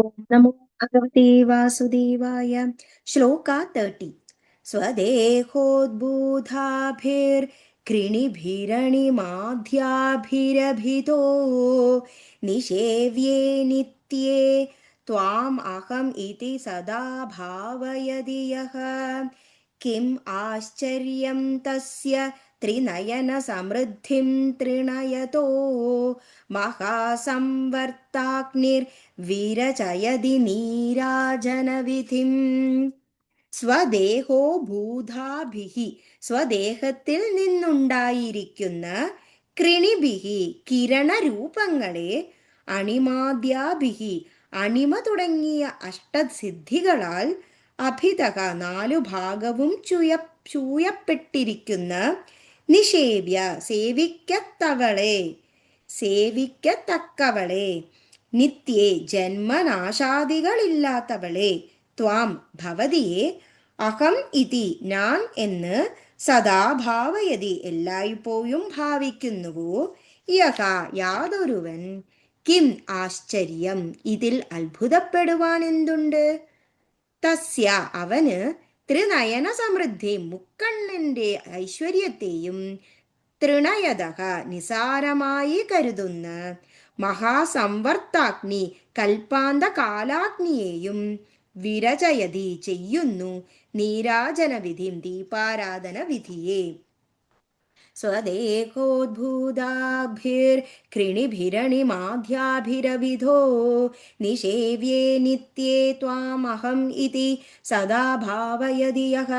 ॐ नमो भगवते वासुदेवाय। श्लोका 30। स्वदेहोद्बोधाभिर्कृणिभिरणिमाध्याभिरभितो निषेव्ये नित्ये त्वाम् अहम् इति सदा भावयति यः। किम् आश्चर्यं तस्य त्रिनयनसमृद्धिं तृणयतो महासंवर्ताग्निर्विरचयति നീരാജനവിധിം. സ്വദേഹോ ഭൂതാഭിഹി, സ്വദേഹത്തിൽ നിന്നുണ്ടായിരിക്കുന്ന കൃണിഭിഹി, കിരണരൂപങ്ങളെ, അണിമാദ്യാഭിഹി, അണിമ തുടങ്ങിയ അഷ്ടസിദ്ധികളാൽ, അഭിതക നാലു ഭാഗവും ചൂയപ്പെട്ടിരിക്കുന്ന, നിഷേവ്യ സേവിക്കത്തക്കവളെ, നിത്യേ ജന്മനാശാദികളില്ലാത്തവളെ, ത്വാം ഭവതിയെ, അഹം ഇതി ഞാൻ എന്ന്, സദാ ഭാവയതി എല്ലായ്പ്പോഴും ഭാവിക്കുന്നുവോ, യഹ യാതൊരുവൻ, കിം ആശ്ചര്യം ഇതിൽ അത്ഭുതപ്പെടുവാൻ എന്തുണ്ട്, തസ്യ അവന്, ത്രിനയന സമൃദ്ധി മുക്കണ്ണന്റെ ഐശ്വര്യത്തെയും, തൃണയതഃ നിസാരമായി കരുതുന്ന, മഹാസംവർത്താഗ്നി കൽപ്പാന്ത കാലാഗ്നിയെയും, വിരചയതി ചെയ്യുന്നു, നീരാജനവിധിം ദീപാരാധന വിധിയെ. സ്വദേഹോദ്ഭൂതാഭിർകൃണിഭിരണിമാധ്യാഭിരവിധോ നിഷേവ്യേ നിത്യേ ത്വാമഹം ഇതി സദാ ഭാവയതി യഃ.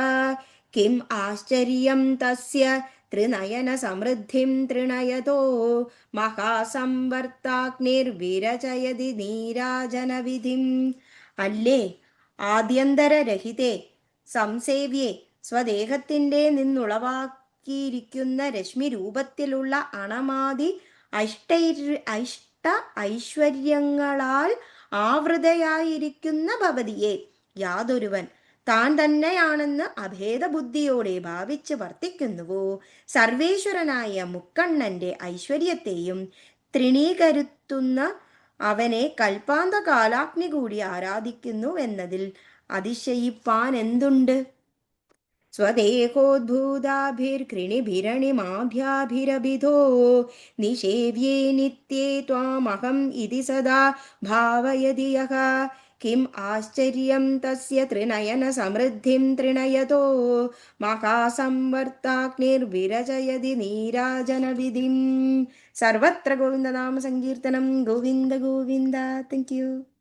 കിം ആശ്ചര്യം തസ്യ ത്രിനയനസമൃദ്ധിം തൃണയതോ മഹാസംവർത്താഗ്നിർവിരചയതി നീരാജനവിധിം. അല്ലേ, ആദ്യന്തരരഹിതേ, സംസേവ്യേ, സ്വദേഹത്തിന്റെ നിന്നുളവാക്കിയിരിക്കുന്ന രശ്മി രൂപത്തിലുള്ള അണമാതി അഷ്ട ഐശ്വര്യങ്ങളാൽ ആവൃതയായിരിക്കുന്ന ഭവതിയെ, യാതൊരുവൻ താൻ തന്നെയാണെന്ന് അഭേദബുദ്ധിയോടെ ഭാവിച്ച് വർത്തിക്കുന്നുവോ, സർവേശ്വരനായ മുക്കണ്ണന്റെ ഐശ്വര്യത്തെയും തൃണീകരുത്തുന്ന അവനെ കൽപ്പാന്ത കാലാഗ്നി കൂടി ആരാധിക്കുന്നുവെന്നതിൽ അതിശയിപ്പാൻ എന്തുണ്ട്. സ്വദേഹോദ്ഭൂതാഭിർകൃണിഭിരണിമാധ്യാഭിരഭിധോ നിഷേവ്യേ നിത്യേ ത്വാമഹം ഇതി സദാ ഭാവയതി യഃ. കിം ആശ്ചര്യം തസ്യ ത്രിനയന സമൃദ്ധിം തൃണയതോ മഹാസംവർത്താഗ്നിർവിരചയതി നീരാജനവിധിം. സർവത്ര ഗോവിന്ദനാമ സങ്കീർത്തനം. ഗോവിന്ദ ഗോവിന്ദ. Thank U.